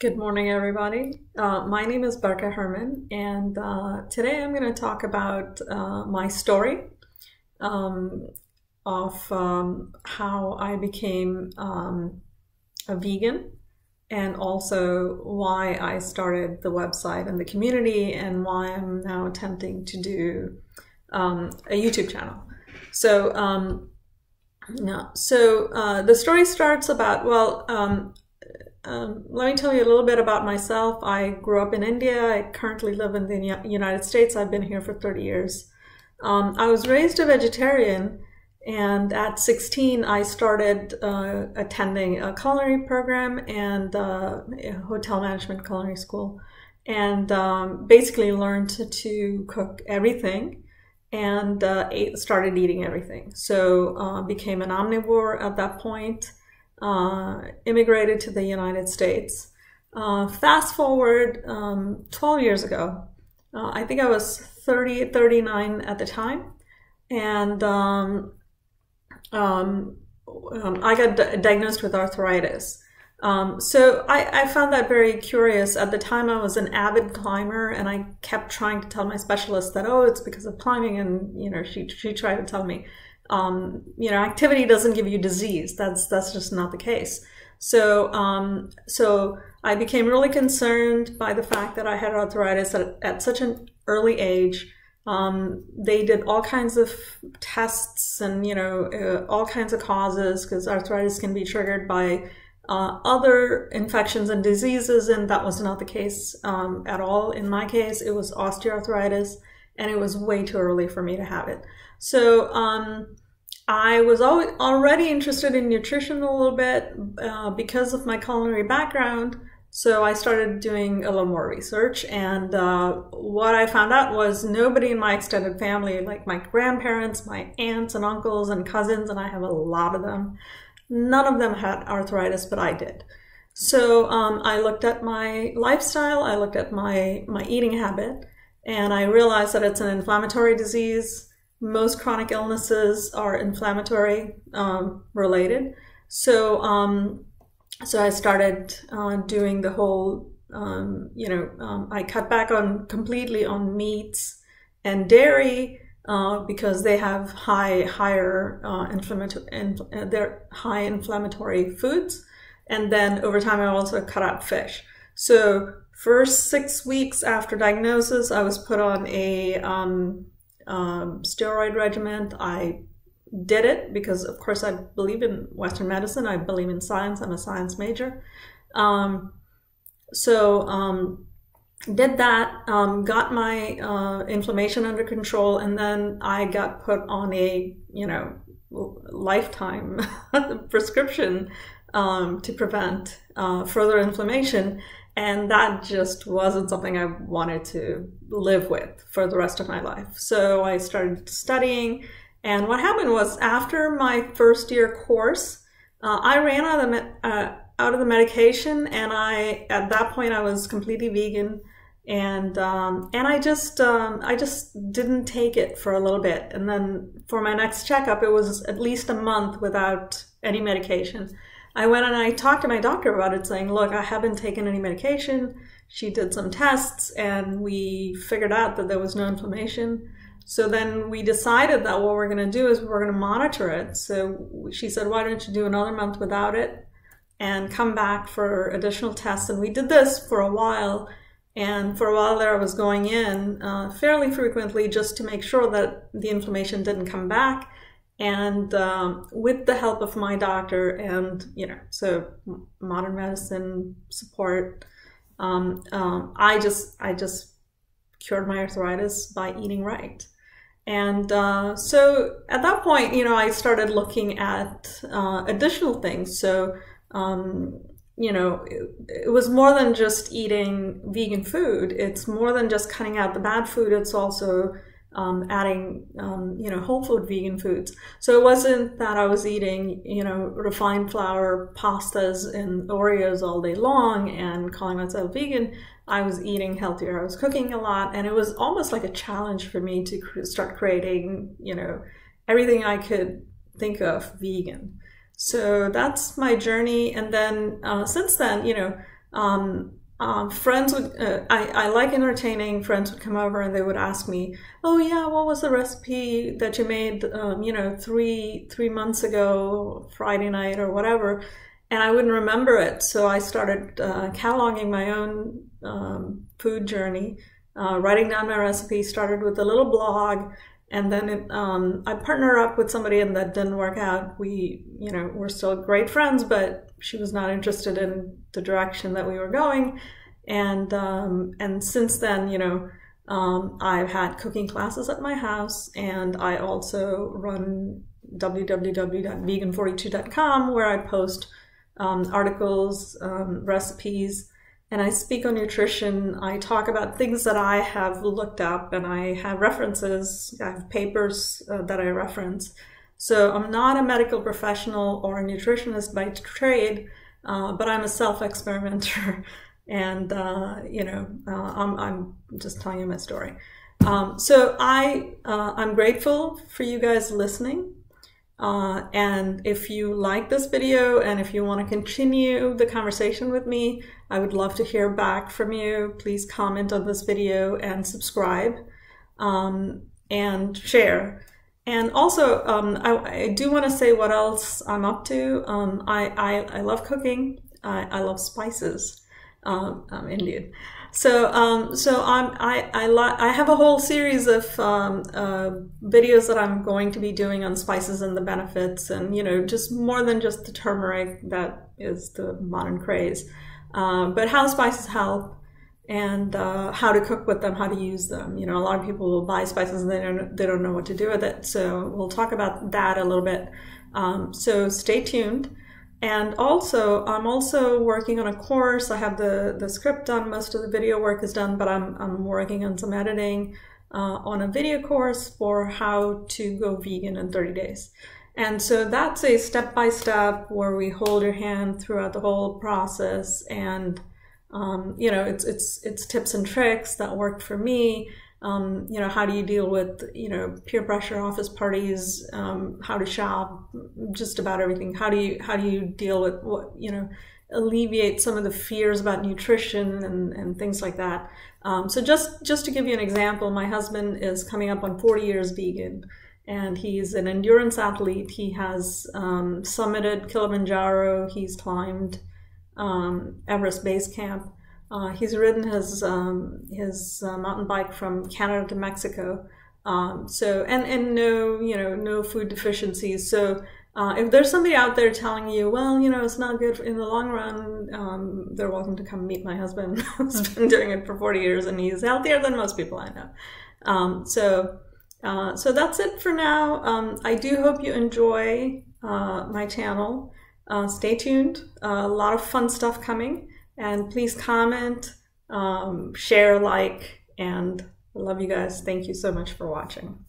Good morning, everybody. My name is Barka Herman, and today I'm going to talk about my story of how I became a vegan, and also why I started the website and the community, and why I'm now attempting to do a YouTube channel. So, the story starts about, let me tell you a little bit about myself. I grew up in India. I currently live in the United States. I've been here for 30 years. I was raised a vegetarian, and at 16, I started attending a culinary program and a hotel management culinary school, and basically learned to cook everything and started eating everything. So became an omnivore at that point. Immigrated to the United States. Fast forward 12 years ago, I think I was 39 at the time, and I got diagnosed with arthritis. So I found that very curious. At the time, I was an avid climber, and I kept trying to tell my specialist that, oh, it's because of climbing, and she tried to tell me, activity doesn't give you disease. That's just not the case. So I became really concerned by the fact that I had arthritis at such an early age. They did all kinds of tests and, all kinds of causes, because arthritis can be triggered by other infections and diseases, and that was not the case at all. In my case, it was osteoarthritis, and it was way too early for me to have it. So I was already interested in nutrition a little bit because of my culinary background. So I started doing a little more research, and what I found out was nobody in my extended family, like my grandparents, my aunts and uncles and cousins, and I have a lot of them, none of them had arthritis, but I did. So I looked at my lifestyle, I looked at my eating habit, and I realized that it's an inflammatory disease. Most chronic illnesses are inflammatory related. So I started doing the whole, I cut back completely on meats and dairy because they have higher inflammatory foods. And then over time, I also cut out fish. So first 6 weeks after diagnosis, I was put on a steroid regimen. I did it because, of course, I believe in Western medicine. I believe in science. I'm a science major. Did that, got my inflammation under control, and then I got put on a, lifetime prescription to prevent further inflammation. And that just wasn't something I wanted to live with for the rest of my life. So I started studying. And what happened was, after my first year course, I ran out of the medication. And at that point, I was completely vegan. And I just didn't take it for a little bit. And then for my next checkup, it was at least a month without any medication. I went and I talked to my doctor about it, saying, look, I haven't taken any medication. She did some tests, and we figured out that there was no inflammation. So then we decided that what we're going to do is we're going to monitor it. So she said, why don't you do another month without it and come back for additional tests? And we did this for a while. And for a while there, I was going in fairly frequently just to make sure that the inflammation didn't come back. And with the help of my doctor and, so modern medicine support, I just cured my arthritis by eating right. And so at that point, I started looking at additional things. So, it was more than just eating vegan food. It's more than just cutting out the bad food. It's also adding, whole food vegan foods. So it wasn't that I was eating, refined flour pastas and Oreos all day long and calling myself vegan. I was eating healthier. I was cooking a lot, and it was almost like a challenge for me to start creating, everything I could think of vegan. So that's my journey. And then since then, Friends would, I like entertaining. Friends would come over and they would ask me, "Oh yeah, what was the recipe that you made, three months ago, Friday night or whatever?" And I wouldn't remember it. So I started cataloging my own food journey, writing down my recipe. Started with a little blog, and then I partnered up with somebody, and that didn't work out. We're still great friends, but she was not interested in the direction that we were going. And since then, I've had cooking classes at my house, and I also run www.vegan42.com, where I post articles, recipes, and I speak on nutrition. I talk about things that I have looked up, and I have references. I have papers that I reference. So I'm not a medical professional or a nutritionist by trade, but I'm a self-experimenter, and I'm just telling you my story. So I'm grateful for you guys listening. And if you like this video and if you want to continue the conversation with me, I would love to hear back from you. Please comment on this video and subscribe, and share. And also, I do want to say what else I'm up to. I love cooking. I love spices. I'm Indian. So I have a whole series of videos that I'm going to be doing on spices and the benefits, and just more than just the turmeric that is the modern craze, but how spices help, and how to cook with them, how to use them. A lot of people will buy spices and they don't know what to do with it. So we'll talk about that a little bit. So stay tuned. And also, I'm also working on a course. I have the script done, most of the video work is done, but I'm working on some editing on a video course for how to go vegan in 30 days. And so that's a step-by-step where we hold your hand throughout the whole process, and it's tips and tricks that worked for me. How do you deal with, peer pressure, office parties, how to shop, just about everything. How do you deal with what, alleviate some of the fears about nutrition and things like that. So just to give you an example, my husband is coming up on 40 years vegan, and he's an endurance athlete. He has summited Kilimanjaro. He's climbed Everest Base Camp. He's ridden his mountain bike from Canada to Mexico. And no food deficiencies. So if there's somebody out there telling you, well, it's not good in the long run, they're welcome to come meet my husband, who's been doing it for 40 years, and he's healthier than most people I know. So that's it for now. I do hope you enjoy my channel. Stay tuned. A lot of fun stuff coming. And please comment, share, like, and I love you guys. Thank you so much for watching.